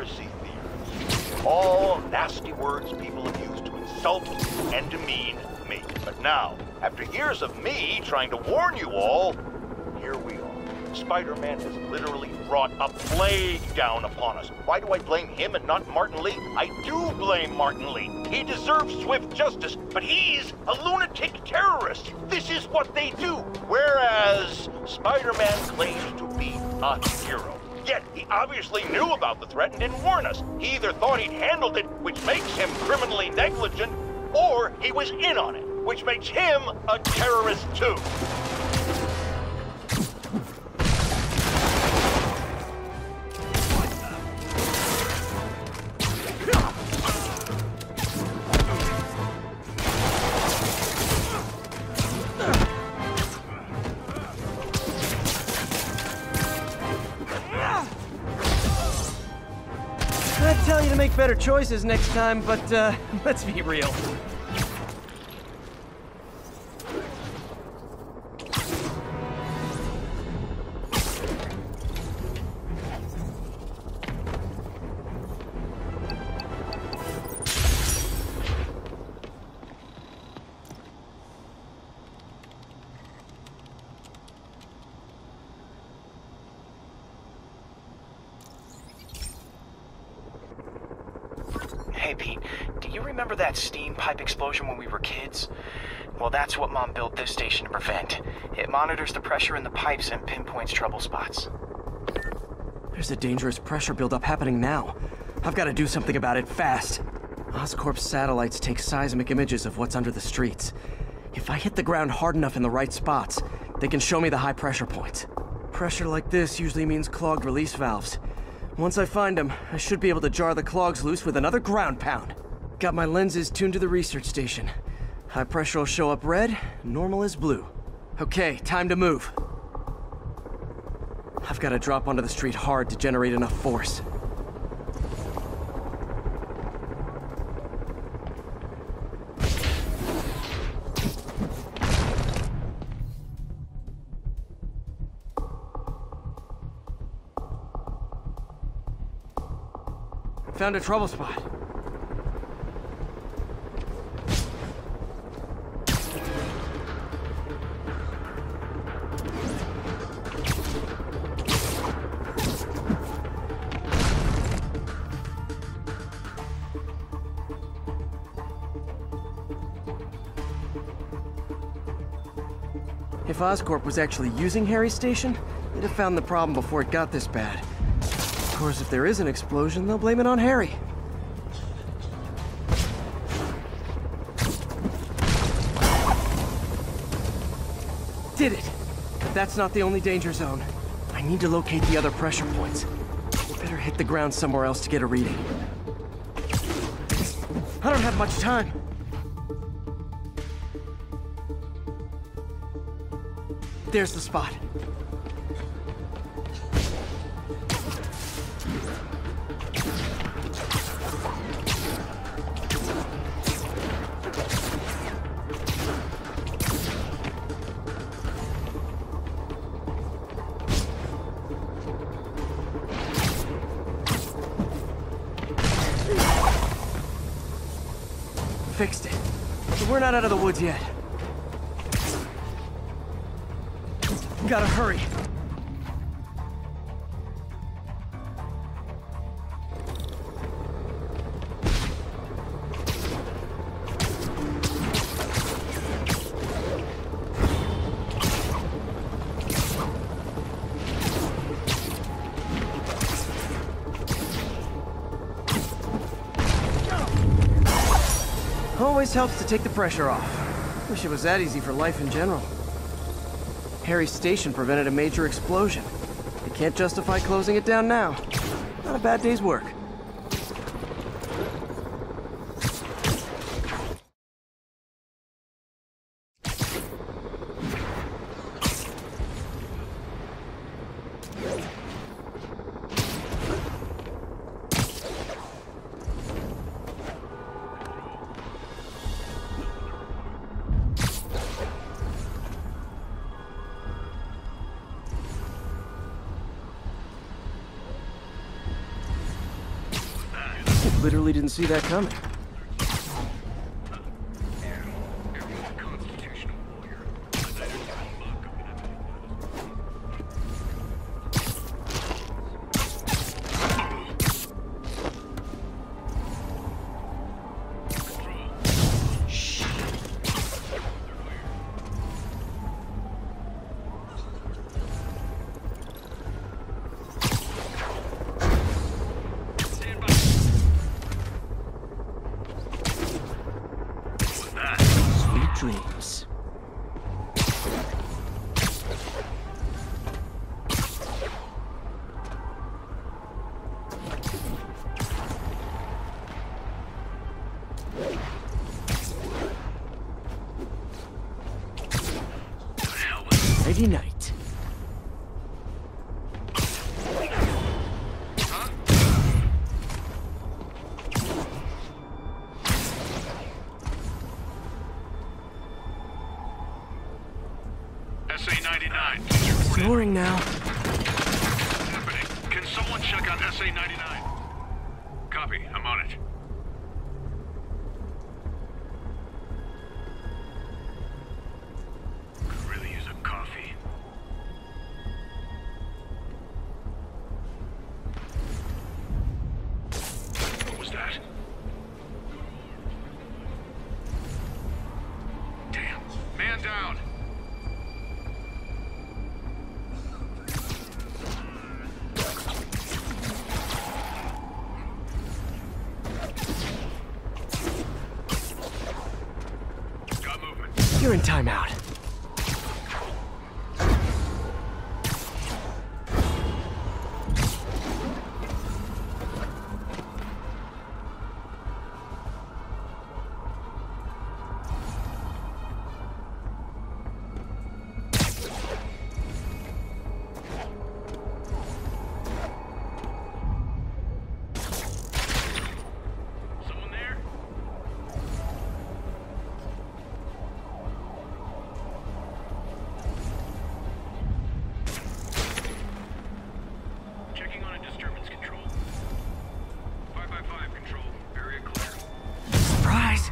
conspiracy theories. All nasty words people have used to insult and demean me. But now, after years of me trying to warn you all, here we are. Spider-Man has literally brought a plague down upon us. Why do I blame him and not Martin Lee? I do blame Martin Lee. He deserves swift justice, but he's a lunatic terrorist. This is what they do. Whereas Spider-Man claims to be a hero. Yet, he obviously knew about the threat and didn't warn us. He either thought he'd handled it, which makes him criminally negligent, or he was in on it, which makes him a terrorist too. I'd tell you to make better choices next time, but let's be real. Hey Pete, do you remember that steam pipe explosion when we were kids? Well, that's what Mom built this station to prevent. It monitors the pressure in the pipes and pinpoints trouble spots. There's a dangerous pressure buildup happening now. I've got to do something about it fast. Oscorp's satellites take seismic images of what's under the streets. If I hit the ground hard enough in the right spots, they can show me the high pressure points. Pressure like this usually means clogged release valves. Once I find them, I should be able to jar the clogs loose with another ground pound. Got my lenses tuned to the research station. High pressure will show up red, normal is blue. Okay, time to move. I've got to drop onto the street hard to generate enough force. Found a trouble spot. If Oscorp was actually using Harry's station, they'd have found the problem before it got this bad. Of course, if there is an explosion, they'll blame it on Harry. Did it! But that's not the only danger zone. I need to locate the other pressure points. Better hit the ground somewhere else to get a reading. I don't have much time. There's the spot. Fixed it. But we're not out of the woods yet. Gotta hurry. Always helps to take the pressure off. Wish it was that easy for life in general. Harry's station prevented a major explosion. They can't justify closing it down now. Not a bad day's work. Literally didn't see that coming. Dreams. Nighty night. SA-99. Snoring now. What's happening? Can someone check on SA-99? Copy. I'm on it. Could really use a coffee. What was that? Damn. Man down. You're in timeout. Someone there? Checking on a disturbance control. 555 control. Area clear. Surprise!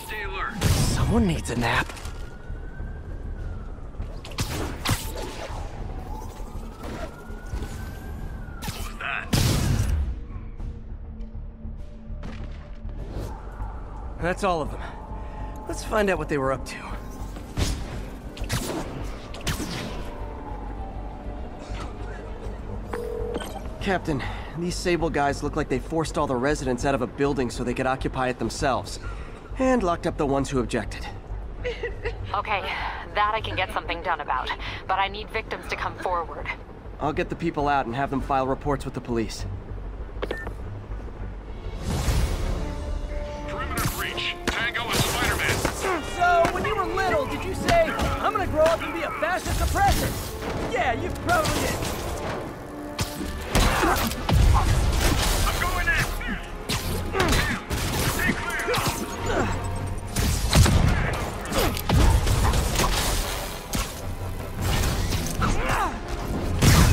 Stay alert. Someone needs a nap. What was that? That's all of them. Let's find out what they were up to. Captain, these Sable guys look like they forced all the residents out of a building so they could occupy it themselves. And locked up the ones who objected. Okay, that I can get something done about, but I need victims to come forward. I'll get the people out and have them file reports with the police. Perimeter breach. Tango and Spider-Man. So, when you were little, did you say, I'm gonna grow up and be a fascist oppressor? Yeah, you probably did. I'm going in. Stay clear.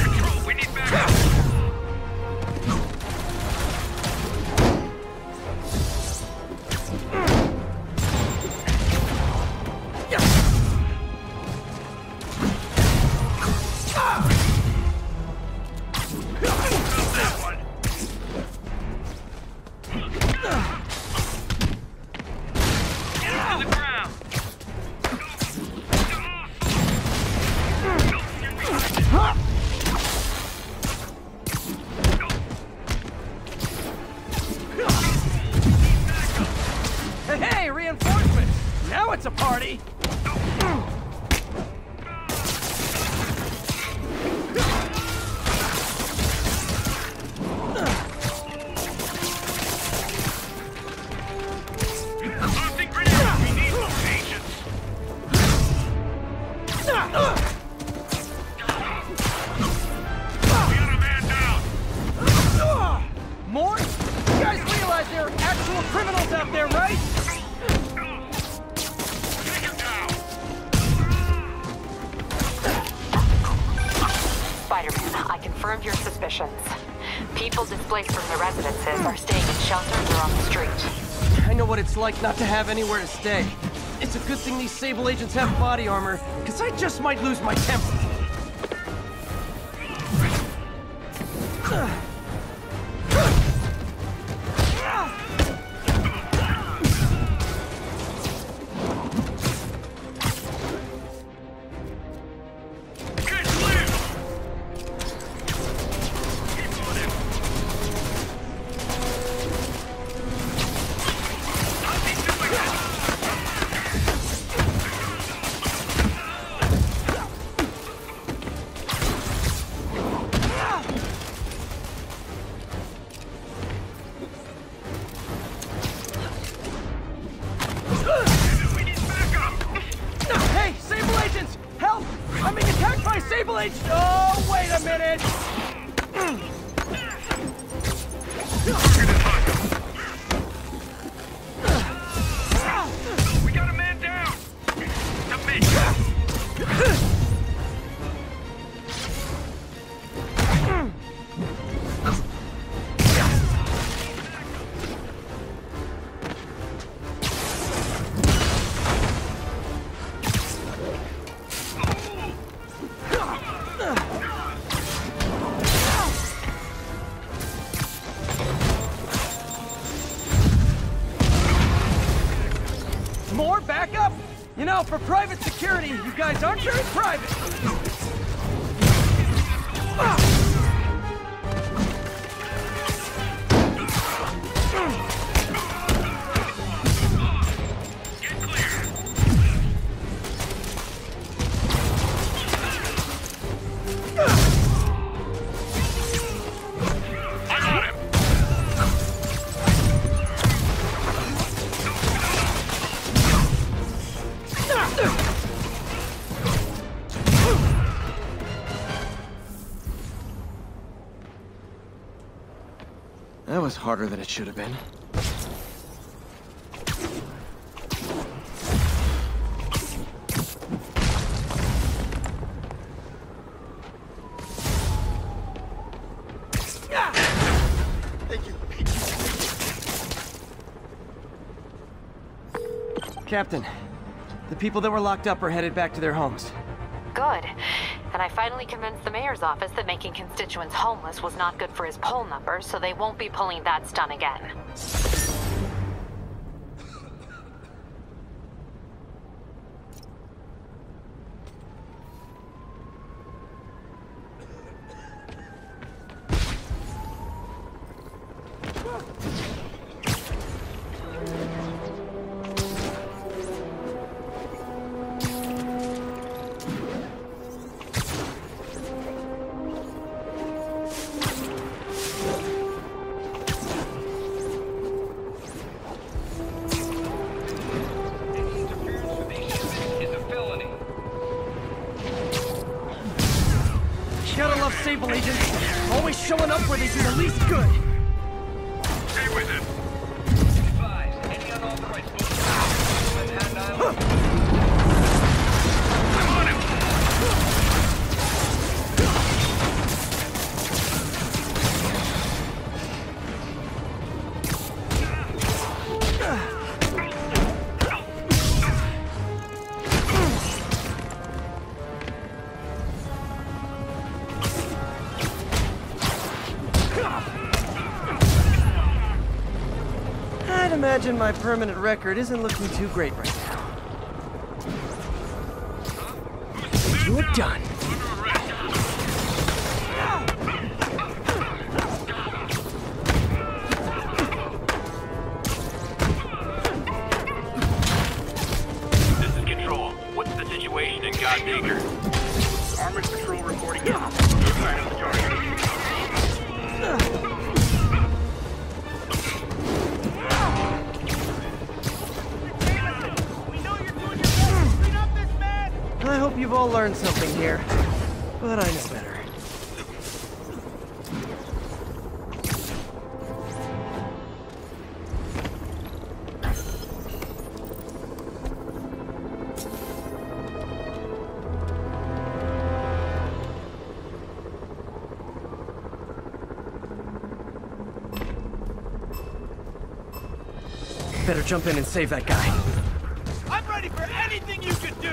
Control, we need backup. That one. Get to the ground. Hey, reinforcements! Now it's a party! Tossing grenades. We need more patience. We got a man down. More suspicions. People displaced from the residences are staying in shelters or on the street. I know what it's like not to have anywhere to stay. It's a good thing these Sable agents have body armor, because I just might lose my temper. Hey, Sable agents! Help! I'm being attacked by Sable agents! Oh, wait a minute! We got a man down! To me! More backup? You know, for private security, you guys aren't very private. That was harder than it should have been. Captain, the people that were locked up are headed back to their homes. Good. And I finally convinced the mayor's office that making constituents homeless was not good for his poll numbers, so they won't be pulling that stunt again. Gotta love Sable agents. Always showing up where they do the least good. Stay with it! Any unauthorized I'm on him! I'd imagine my permanent record isn't looking too great right now. You're done. This is Control. What's the situation in Godacre? Armored Patrol reporting in. Inside of the target. I hope you've all learned something here, but I know better. Better jump in and save that guy. I'm ready for anything you can do!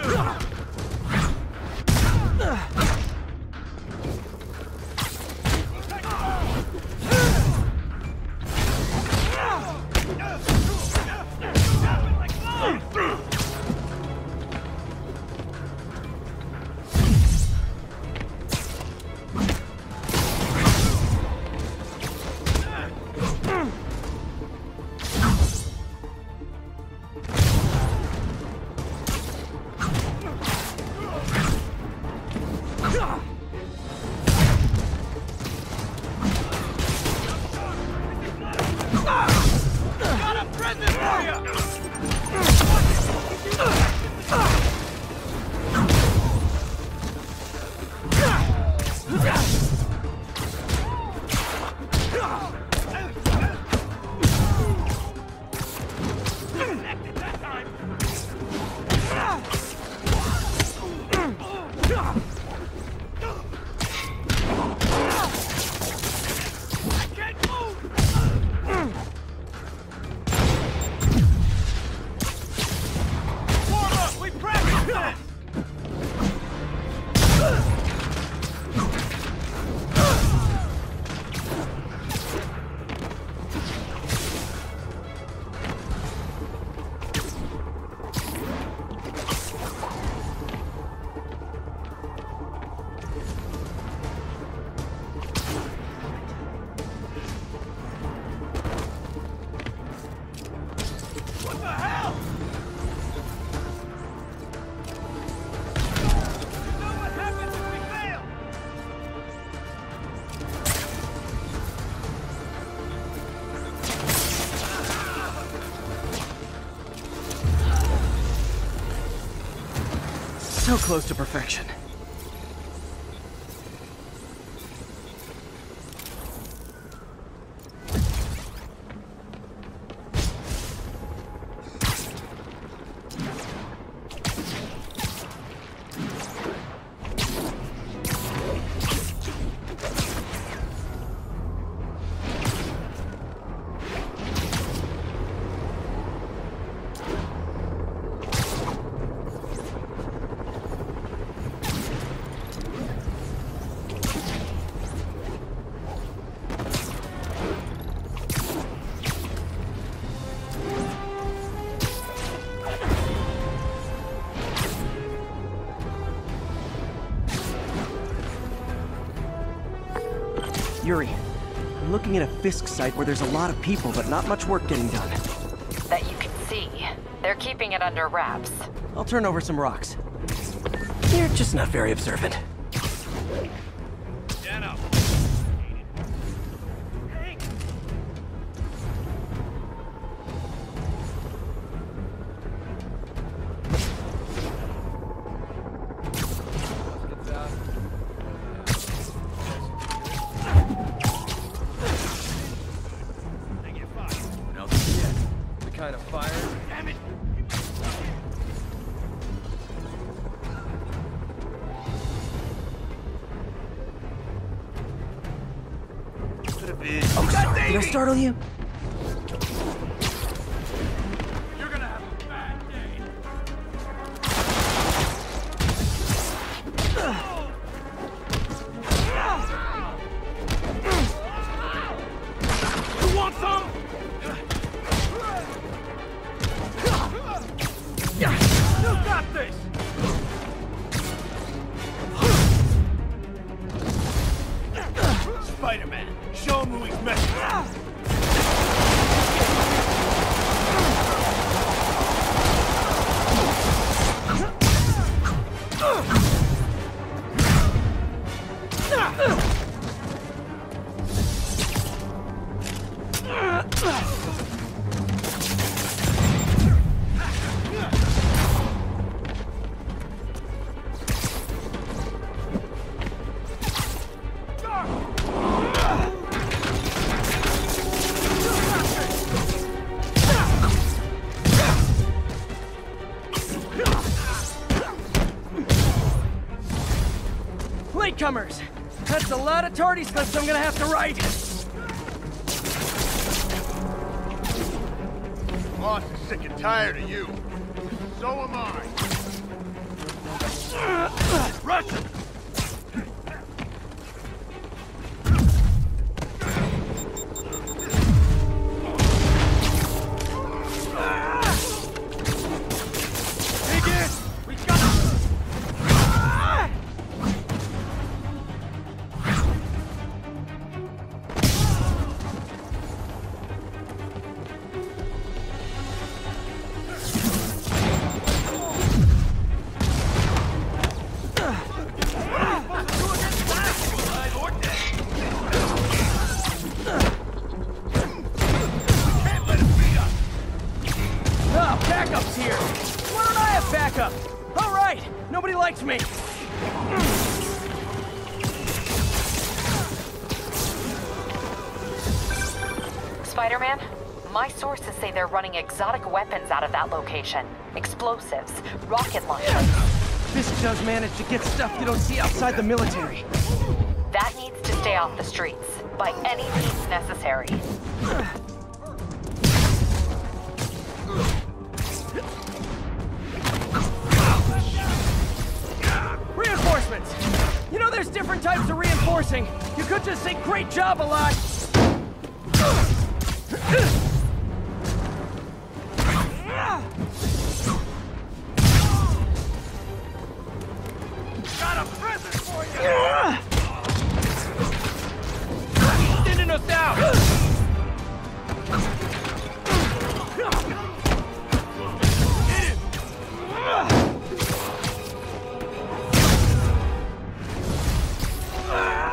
So close to perfection. Yuri, I'm looking at a Fisk site where there's a lot of people, but not much work getting done. That you can see. They're keeping it under wraps. I'll turn over some rocks. You're just not very observant. Kind of fire. Damn it! Could have been. Oh, sorry. Did I startle you? You're gonna have a bad day. You want some? You got this! Spider-Man, show him who he's messing with. Latecomers! That's a lot of tardy slips I'm gonna have to write! Boss is sick and tired of you. So am I. Rush him! Spider-Man, my sources say they're running exotic weapons out of that location. Explosives, rocket launchers. Fisk does manage to get stuff you don't see outside the military. That needs to stay off the streets, by any means necessary. Reinforcements! You know there's different types of reinforcing. You could just say great job a lot. Got a present for you! Sending us out! Hit him!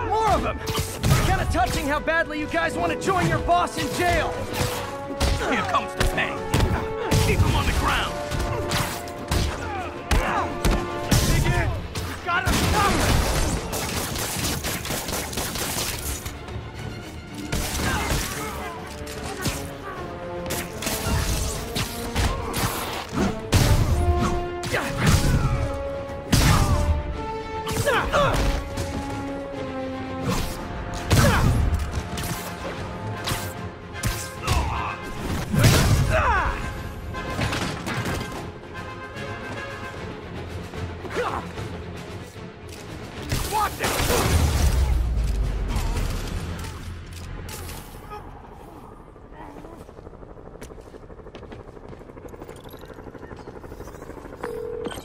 More of them! Kinda touching how badly you guys want to join your boss in jail! Here comes the pain. Keep him on the ground. Figure, you gotta stop it!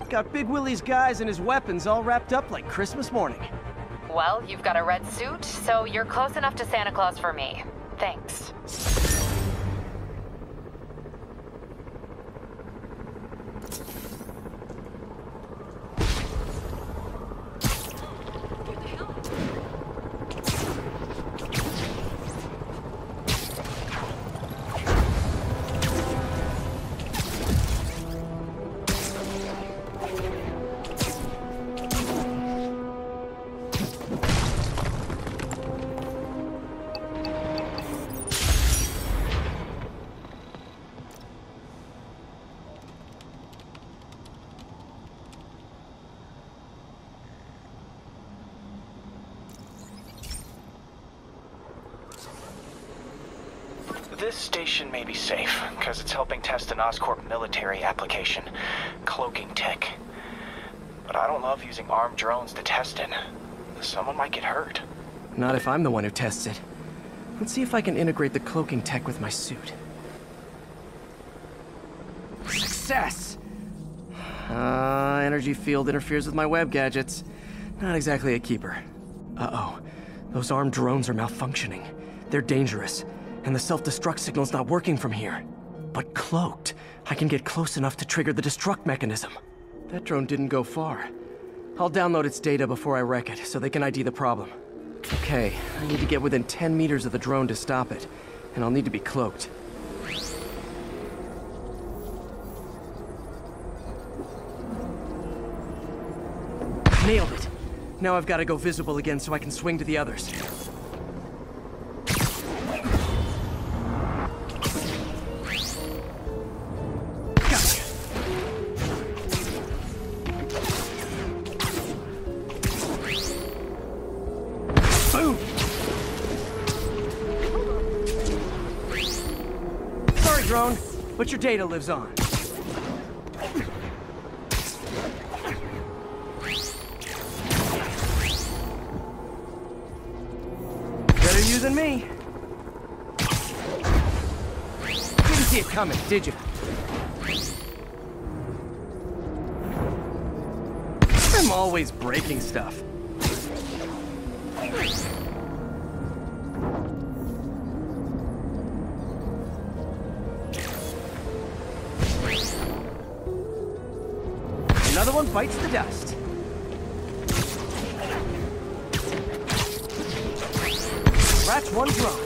Got Big Willie's guys and his weapons all wrapped up like Christmas morning. Well, you've got a red suit, so you're close enough to Santa Claus for me. Thanks. This station may be safe, because it's helping test an Oscorp military application, cloaking tech. But I don't love using armed drones to test it. Someone might get hurt. Not if I'm the one who tests it. Let's see if I can integrate the cloaking tech with my suit. Success! Energy field interferes with my web gadgets. Not exactly a keeper. Uh-oh. Those armed drones are malfunctioning. They're dangerous. And the self-destruct signal's not working from here. But cloaked, I can get close enough to trigger the destruct mechanism. That drone didn't go far. I'll download its data before I wreck it, so they can ID the problem. Okay, I need to get within 10 meters of the drone to stop it. And I'll need to be cloaked. Nailed it! Now I've got to go visible again so I can swing to the others. but your data lives on. Better you than me. Didn't see it coming, did you? I'm always breaking stuff. Another one bites the dust. Scratch one drone.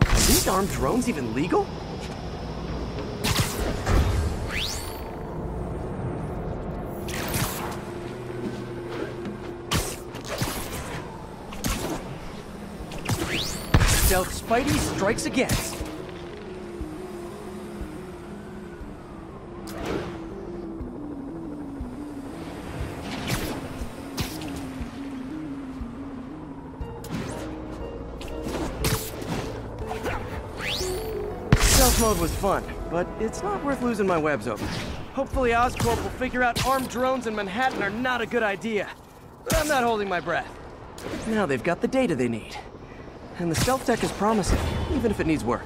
Are these armed drones even legal? Stealth Spidey strikes again. Stealth mode was fun, but it's not worth losing my webs over. Hopefully Oscorp will figure out armed drones in Manhattan are not a good idea. But I'm not holding my breath. Now they've got the data they need. And the stealth tech is promising, even if it needs work.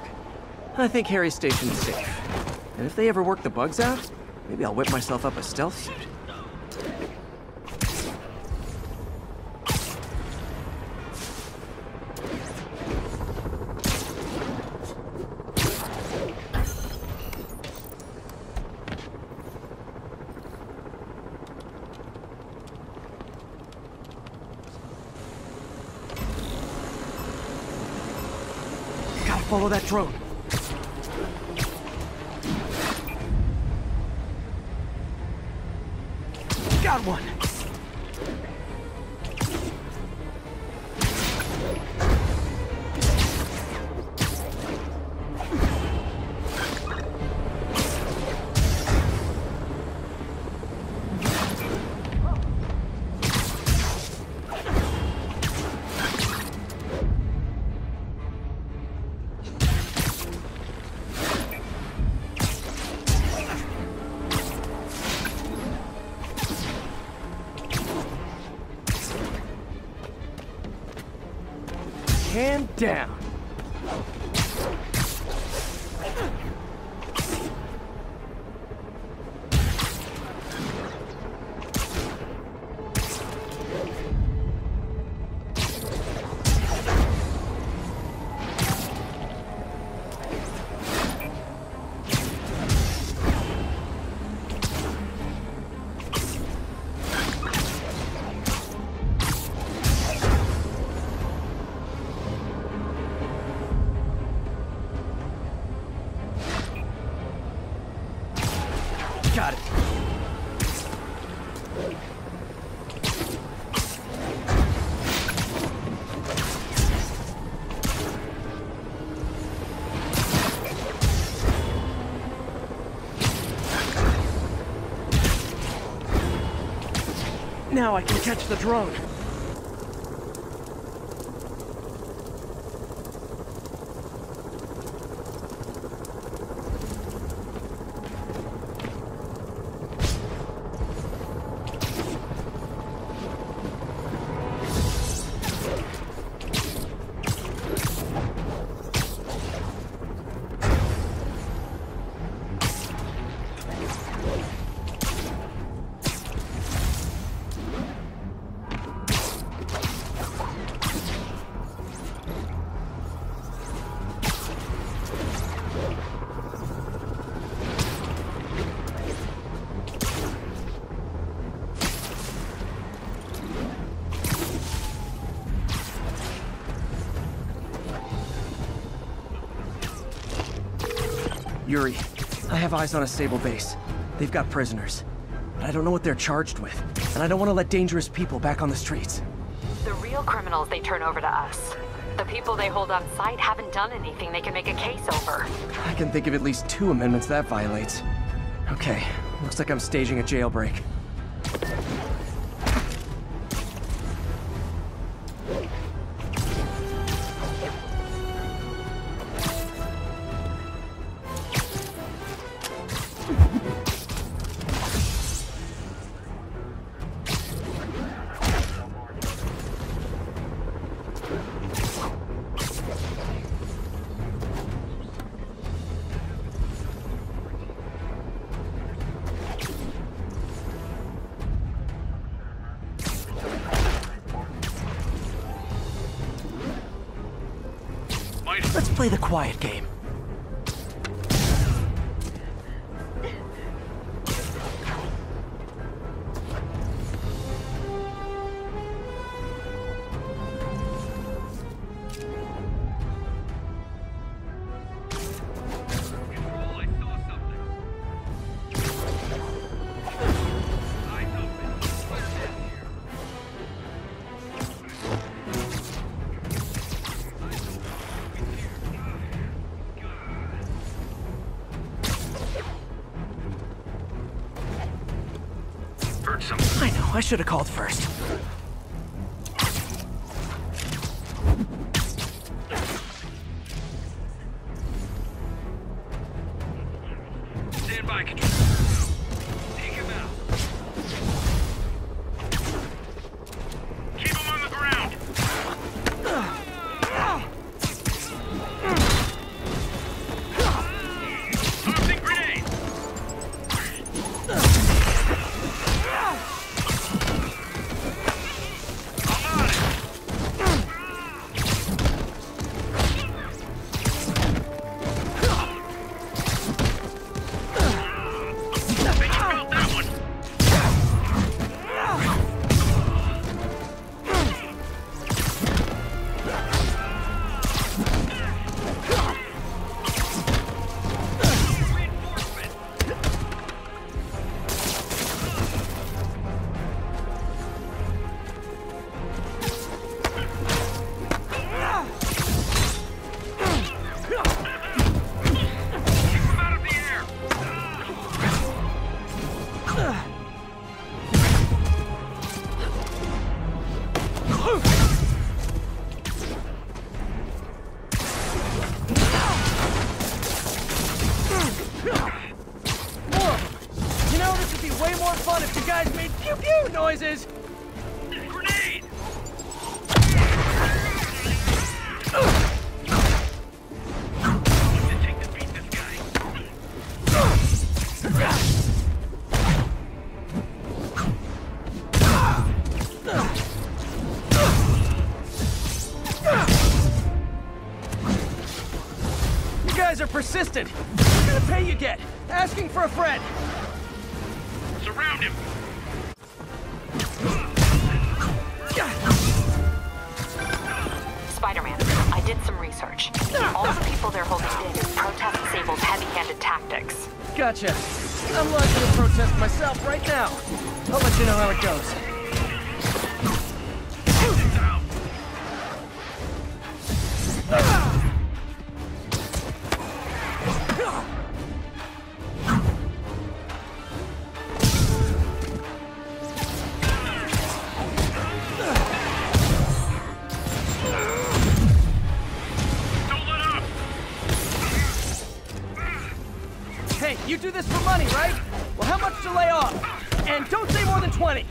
I think Harry's station's safe. And if they ever work the bugs out, maybe I'll whip myself up a stealth suit. Follow that drone. Got one. Hand down. Got it. Now I can catch the drone. Yuri, I have eyes on a Sable base. They've got prisoners. But I don't know what they're charged with. And I don't want to let dangerous people back on the streets. The real criminals they turn over to us. The people they hold on site haven't done anything they can make a case over. I can think of at least 2 amendments that violates. Okay, looks like I'm staging a jailbreak. items. Let's play the quiet game. Control, I saw something. Eyes open. Clear down here. Heard something. I know, I should have called first. Stand by, control. Take him out. Keep him on the ground. Tossing grenade. I'm on it. Think you felt that one. Reinforcement. Keep him out of the air. More of them. You know, this would be way more fun if you guys made pew-pew noises. Grenade. What's it take to beat this guy? You guys are persistent. What kind of pay you get? Asking for a friend. Surround him. Spider-Man, I did some research. All the people they're holding in protest Sable's heavy-handed tactics. Gotcha. I'm launching a protest myself right now. I'll let you know how it goes. Don't let up. Hey, you do this for money, right? Well, how much to lay off? And don't say more than 20.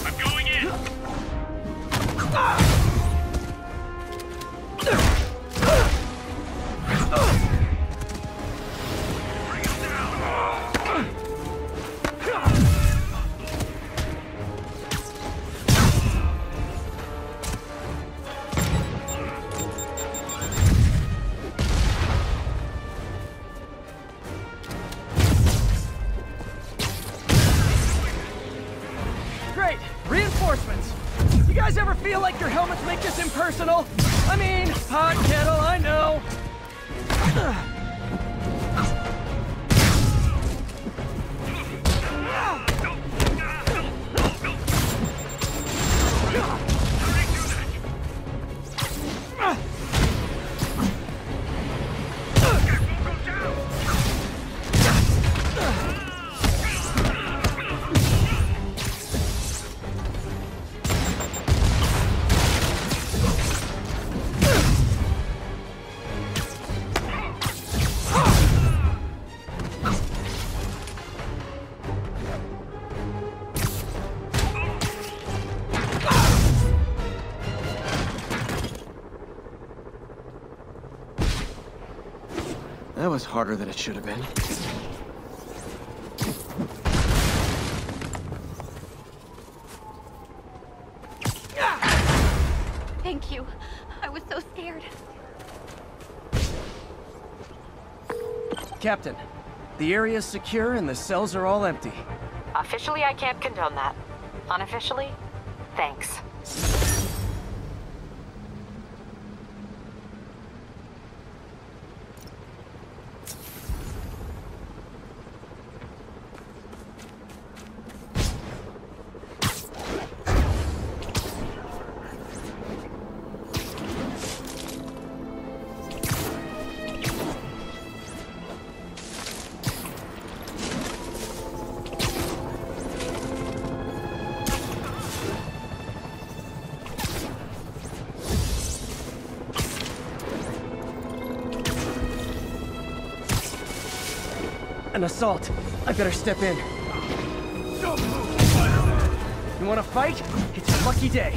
I'm going in. Bring him down. Great. Reinforcements. You guys ever feel like your helmets make this impersonal? I mean, hot kettle, I know. That was harder than it should have been. Thank you. I was so scared. Captain, the area's secure and the cells are all empty. Officially, I can't condone that. Unofficially, thanks. An assault. I better step in. You wanna fight? It's your lucky day.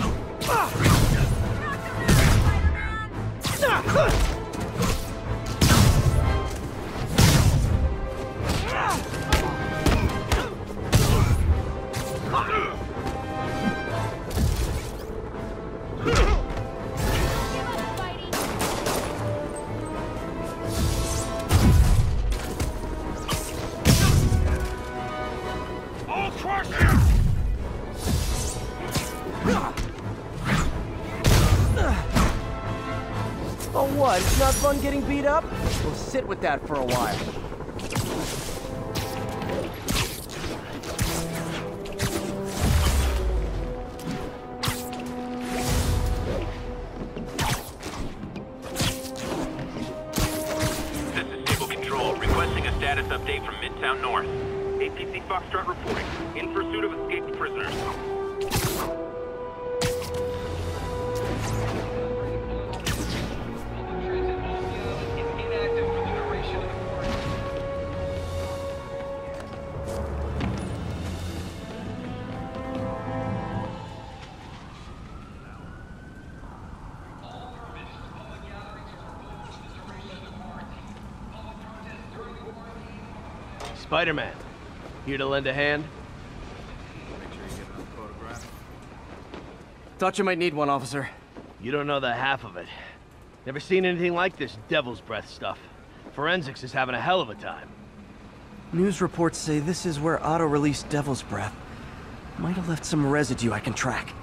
Oh what? It's not fun getting beat up? We'll sit with that for a while. This is Sable Control, requesting a status update from Midtown North. APC Foxtrot reporting. In pursuit of escaped prisoners. Spider-Man, here to lend a hand? Thought you might need one, officer. You don't know the half of it. Never seen anything like this devil's breath stuff. Forensics is having a hell of a time. News reports say this is where Otto released Devil's Breath. Might have left some residue I can track.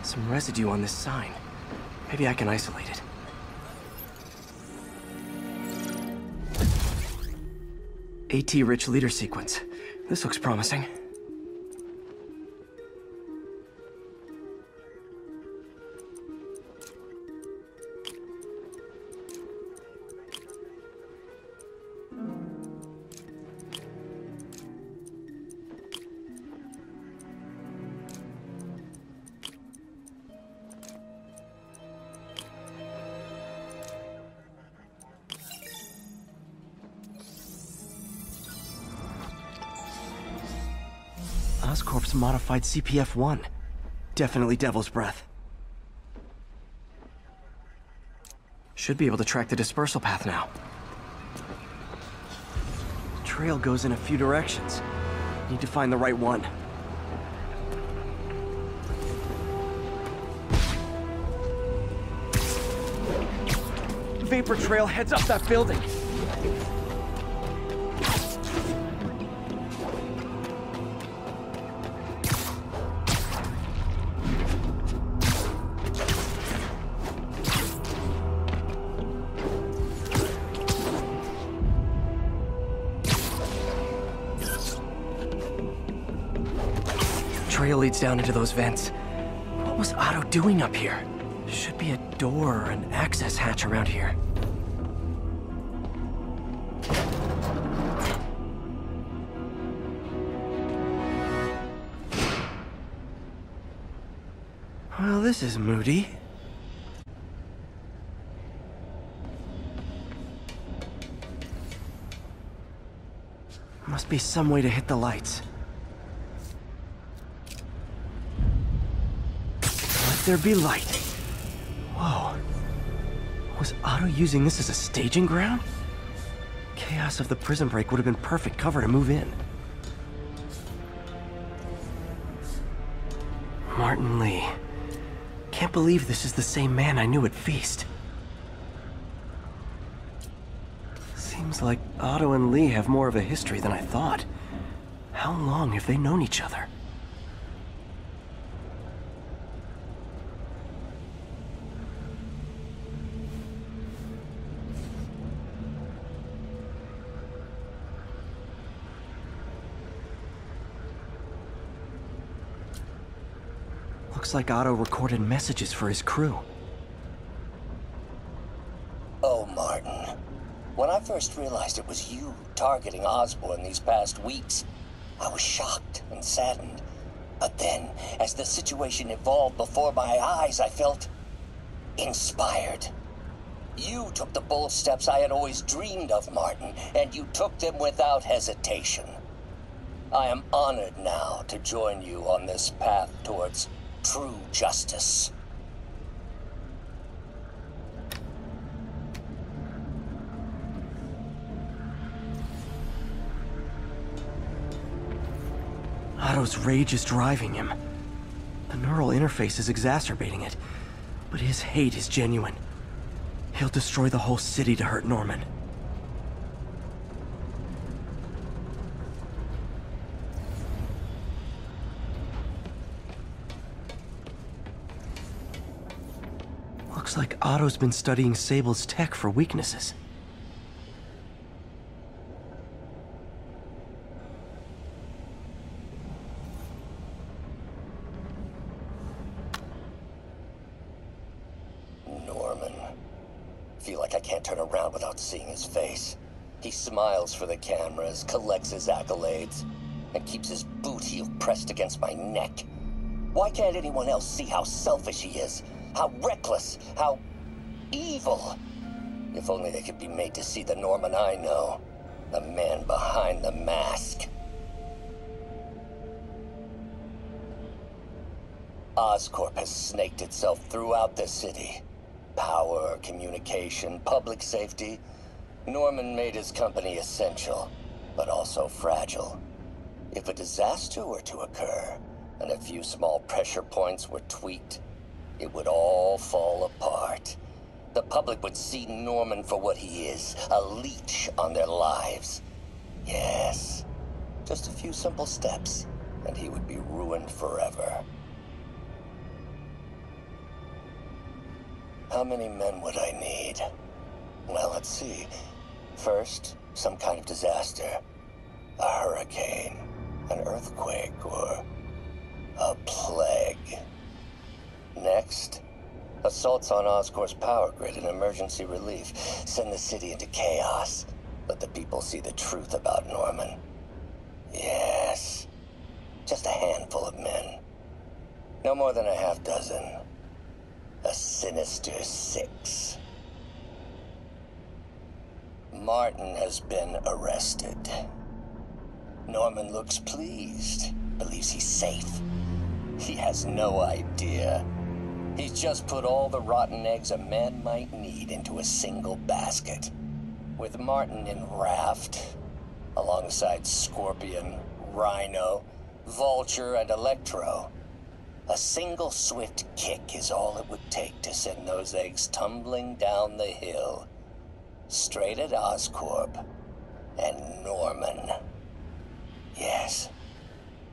Some residue on this sign. Maybe I can isolate it. AT-rich leader sequence. This looks promising. Oscorp's modified CPF-1. Definitely Devil's Breath. Should be able to track the dispersal path now. The trail goes in a few directions. Need to find the right one. Vapor trail heads up that building. Trail leads down into those vents. What was Otto doing up here? Should be a door or an access hatch around here. Well, this is moody. Must be some way to hit the lights. Let there be light. Whoa. Was Otto using this as a staging ground? Chaos of the prison break would have been perfect cover to move in. Martin Lee. Can't believe this is the same man I knew at Feast. Seems like Otto and Lee have more of a history than I thought. How long have they known each other? Looks like Otto recorded messages for his crew. Oh, Martin. When I first realized it was you targeting Osborn these past weeks, I was shocked and saddened. But then, as the situation evolved before my eyes, I felt inspired. You took the bold steps I had always dreamed of, Martin, and you took them without hesitation. I am honored now to join you on this path towards true justice. Otto's rage is driving him. The neural interface is exacerbating it, but his hate is genuine. He'll destroy the whole city to hurt Norman. Looks like Otto's been studying Sable's tech for weaknesses. Norman. Feel like I can't turn around without seeing his face. He smiles for the cameras, collects his accolades, and keeps his boot heel pressed against my neck. Why can't anyone else see how selfish he is? How reckless, how evil. If only they could be made to see the Norman I know. The man behind the mask. Oscorp has snaked itself throughout the city. Power, communication, public safety. Norman made his company essential, but also fragile. If a disaster were to occur, and a few small pressure points were tweaked, it would all fall apart. The public would see Norman for what he is, a leech on their lives. Yes, just a few simple steps, and he would be ruined forever. How many men would I need? Well, let's see. First, some kind of disaster. A hurricane, an earthquake, or a plague. Next, assaults on Oscorp's power grid and emergency relief. Send the city into chaos. Let the people see the truth about Norman. Yes, just a handful of men. No more than a half dozen. A sinister 6. Martin has been arrested. Norman looks pleased, believes he's safe. He has no idea. He's just put all the rotten eggs a man might need into a single basket. With Martin in raft, alongside Scorpion, Rhino, Vulture, and Electro, a single swift kick is all it would take to send those eggs tumbling down the hill, straight at Oscorp and Norman. Yes,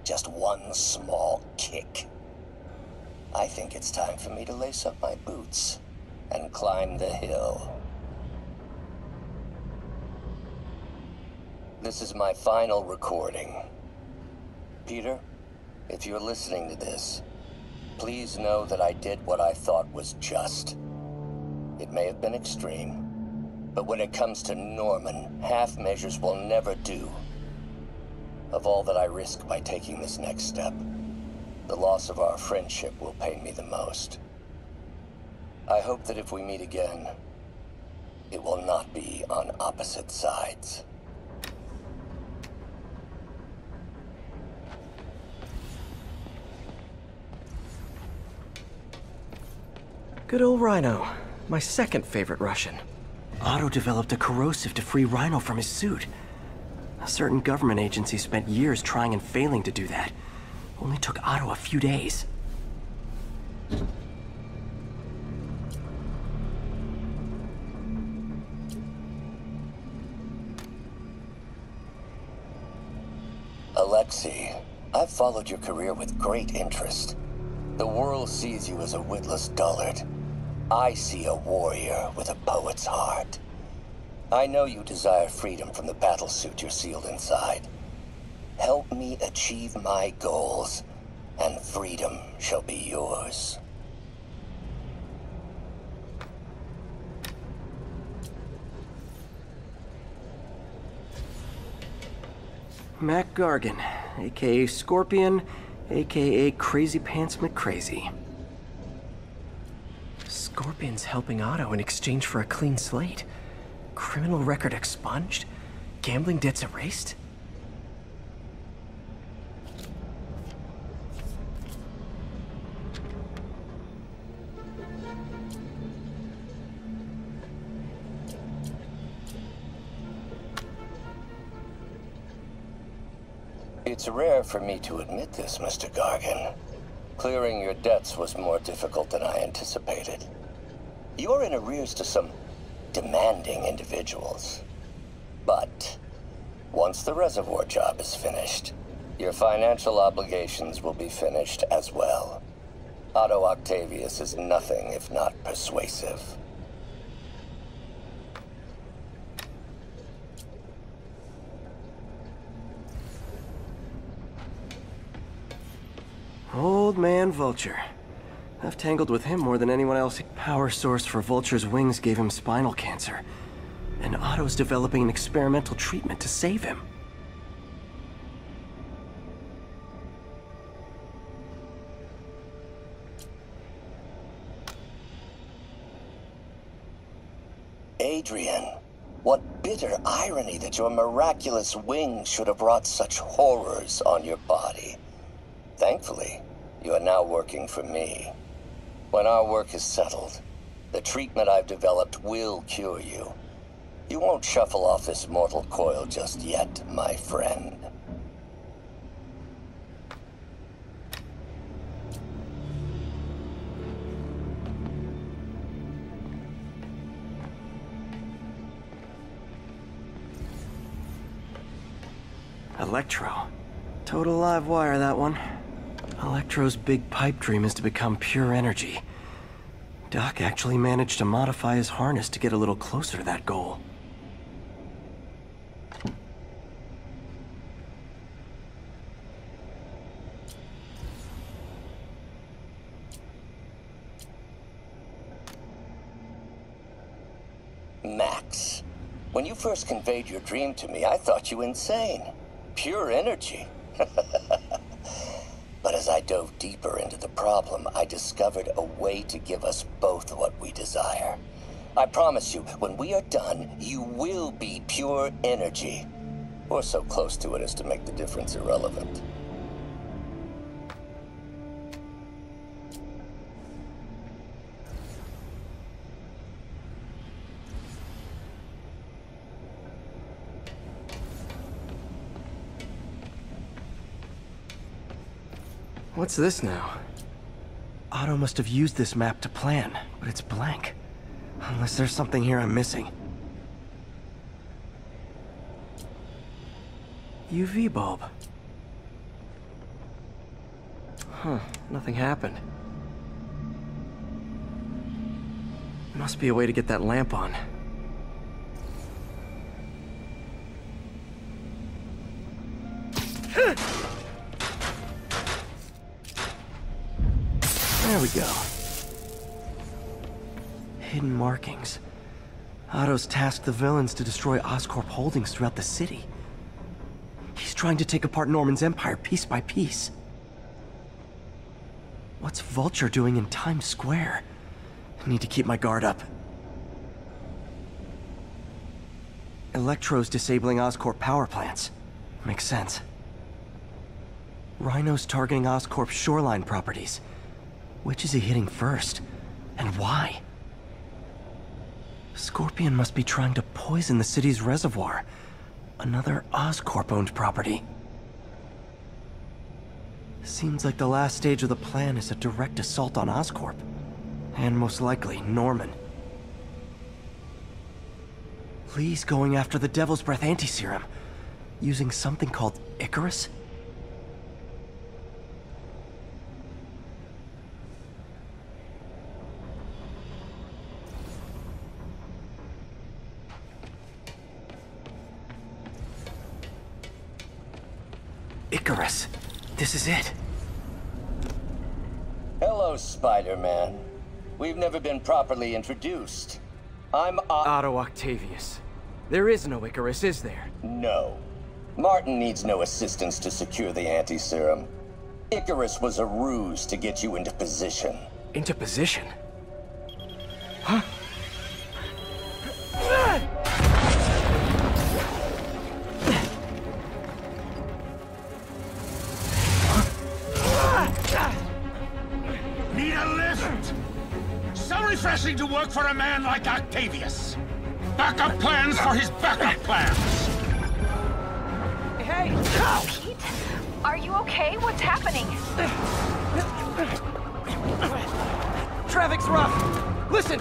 just one small kick. I think it's time for me to lace up my boots and climb the hill. This is my final recording. Peter, if you're listening to this, please know that I did what I thought was just. It may have been extreme, but when it comes to Norman, half measures will never do. Of all that I risk by taking this next step, the loss of our friendship will pain me the most. I hope that if we meet again, it will not be on opposite sides. Good old Rhino. My second favorite Russian. Otto developed a corrosive to free Rhino from his suit. A certain government agency spent years trying and failing to do that. Only took Otto a few days. Alexei, I've followed your career with great interest. The world sees you as a witless dullard. I see a warrior with a poet's heart. I know you desire freedom from the battlesuit you're sealed inside. Help me achieve my goals, and freedom shall be yours. Mac Gargan, aka Scorpion, aka Crazy Pants McCrazy. Scorpion's helping Otto in exchange for a clean slate. Criminal record expunged? Gambling debts erased? It's rare for me to admit this, Mr. Gargan. Clearing your debts was more difficult than I anticipated. You're in arrears to some demanding individuals. But once the reservoir job is finished, your financial obligations will be finished as well. Otto Octavius is nothing if not persuasive. Old man Vulture. I've tangled with him more than anyone else. Power source for Vulture's wings gave him spinal cancer. And Otto's developing an experimental treatment to save him. Adrian, what bitter irony that your miraculous wings should have wrought such horrors on your body. Thankfully, you are now working for me. When our work is settled, the treatment I've developed will cure you. You won't shuffle off this mortal coil just yet, my friend. Electro. Total live wire, that one. Electro's big pipe dream is to become pure energy. Doc actually managed to modify his harness to get a little closer to that goal. Max, when you first conveyed your dream to me, I thought you insane. Pure energy. But as I dove deeper into the problem, I discovered a way to give us both what we desire. I promise you, when we are done, you will be pure energy. Or so close to it as to make the difference irrelevant. What's this now? Otto must have used this map to plan, but it's blank. Unless there's something here I'm missing. UV bulb. Huh, nothing happened. Must be a way to get that lamp on. There we go. Hidden markings. Otto's tasked the villains to destroy Oscorp holdings throughout the city. He's trying to take apart Norman's empire piece by piece. What's Vulture doing in Times Square? I need to keep my guard up. Electro's disabling Oscorp power plants. Makes sense. Rhino's targeting Oscorp's shoreline properties. Which is he hitting first? And why? Scorpion must be trying to poison the city's reservoir. Another Oscorp-owned property. Seems like the last stage of the plan is a direct assault on Oscorp. And most likely, Norman. Lee's going after the Devil's Breath anti-serum, using something called Icarus? Icarus. This is it. Hello, Spider-Man. We've never been properly introduced. I'm Otto Octavius. There is no Icarus, is there? No. Martin needs no assistance to secure the anti-serum. Icarus was a ruse to get you into position. Into position? Huh? Need a lift? So refreshing to work for a man like Octavius. Backup plans for his backup plans. Hey! Pete? Are you okay? What's happening? Traffic's rough. Listen,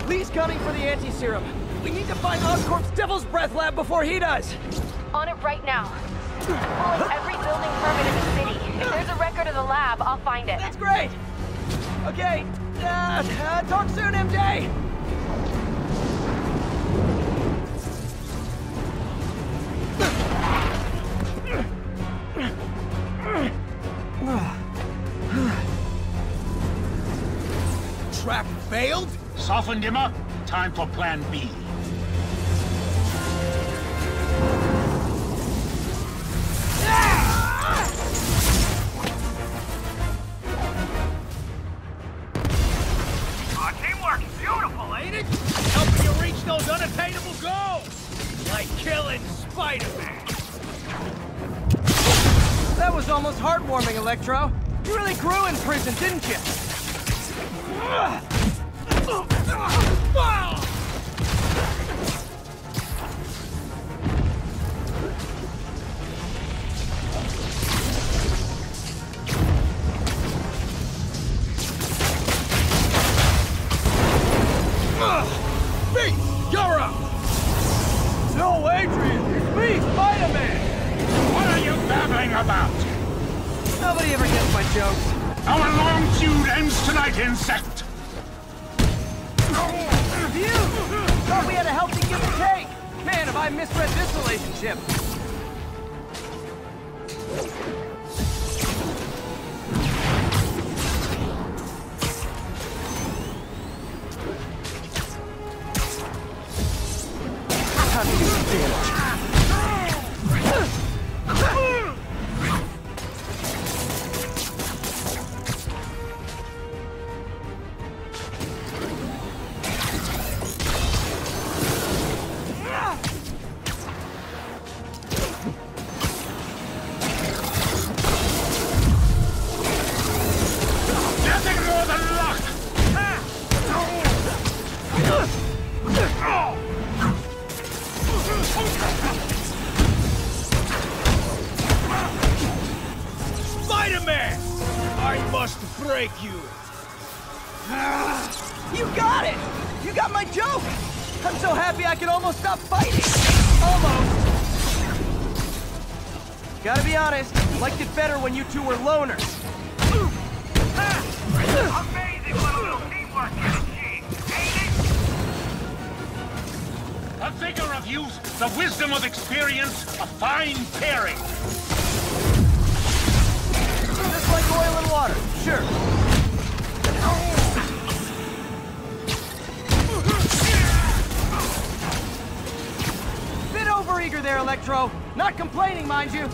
Lee's gunning for the anti-serum. We need to find Oscorp's Devil's Breath lab before he does. On it right now. Pulling every building permit in the city. If there's a record of the lab, I'll find it. That's great! Okay, talk soon, MJ! Trap failed? Softened him up. Time for plan B. Teamwork's beautiful, ain't it? Helping you reach those unattainable goals. Like killing Spider-Man. That was almost heartwarming, Electro. You really grew in prison, didn't you? Me! You're up! No, Adrian! It's me, Spider-Man! What are you babbling about? Nobody ever gets my jokes. Our long feud ends tonight, insect! Phew! Thought we had a healthy give and take! Man, have I misread this relationship! Time to do some damage. Nothing more than luck! Spider-Man! I must break you. You got it! You got my joke! I'm so happy I could almost stop fighting! Almost! Gotta be honest, liked it better when you two were loners. Amazing what a little teamwork can achieve, ain't it? The vigor of youth, the wisdom of experience, a fine pairing. Just like oil and water, sure. Bit overeager there, Electro. Not complaining, mind you.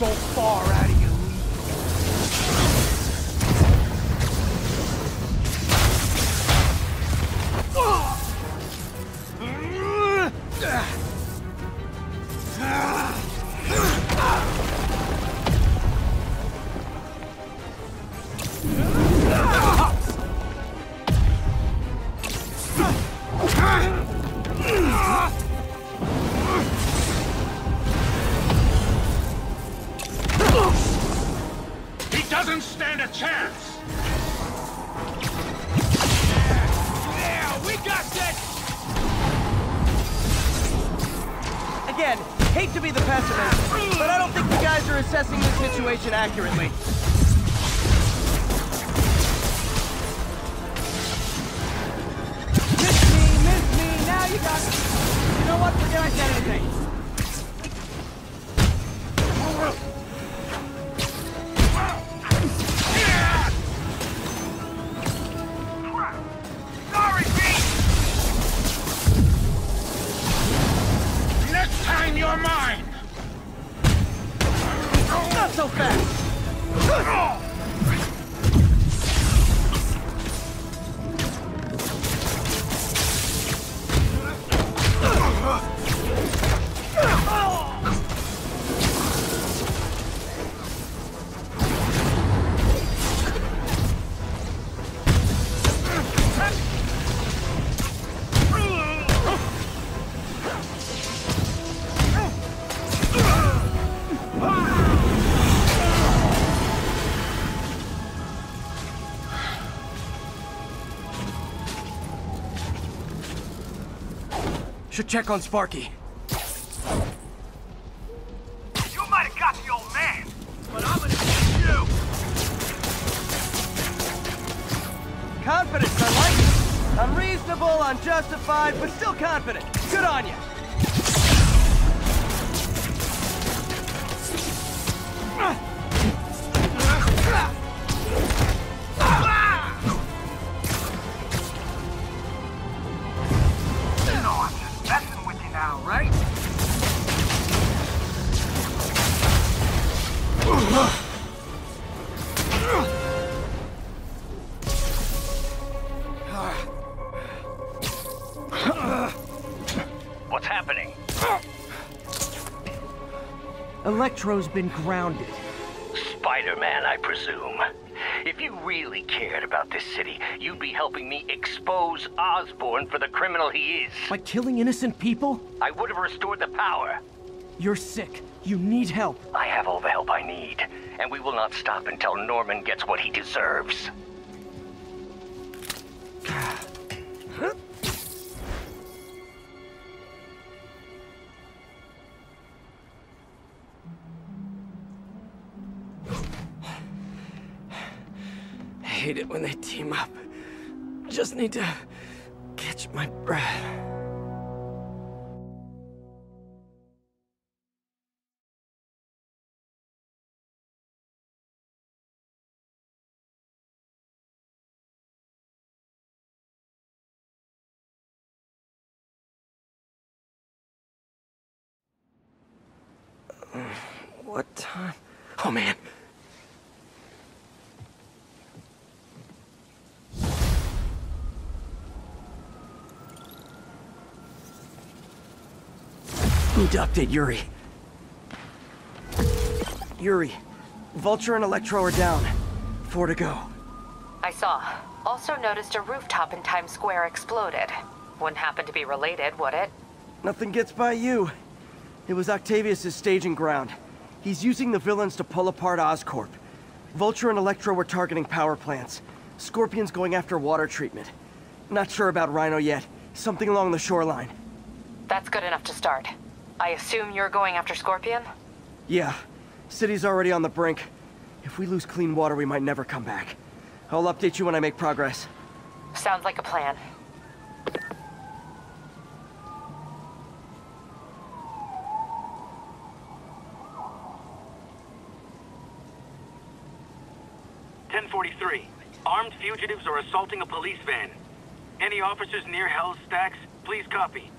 so far out of you. He doesn't stand a chance! Yeah, we got this! Again, hate to be the pessimist, but I don't think you guys are assessing the situation accurately. Miss me, now you got it. You know what, forget I said anything. Sorry, Pete! Next time you're mine! Not so fast! Should check on Sparky. You might have got the old man, but I'm gonna get you! Confidence, I like it. Unreasonable, unjustified, but still confident. Good on you. Right? What's happening? Electro's been grounded. Spider-Man, I presume. If you really cared about this city, you'd be helping me expose Osborn for the criminal he is. By killing innocent people? I would have restored the power. You're sick. You need help. I have all the help I need, and we will not stop until Norman gets what he deserves. I hate it when they team up. Just need to catch my breath. What time? Oh, man. Need to update Yuri. Yuri, Vulture and Electro are down. 4 to go. I saw. Also noticed a rooftop in Times Square exploded. Wouldn't happen to be related, would it? Nothing gets by you. It was Octavius' staging ground. He's using the villains to pull apart Oscorp. Vulture and Electro were targeting power plants. Scorpion's going after water treatment. Not sure about Rhino yet. Something along the shoreline. That's good enough to start. I assume you're going after Scorpion? Yeah. City's already on the brink. If we lose clean water, we might never come back. I'll update you when I make progress. Sounds like a plan. Armed fugitives are assaulting a police van. Any officers near Hell's Stacks, please copy.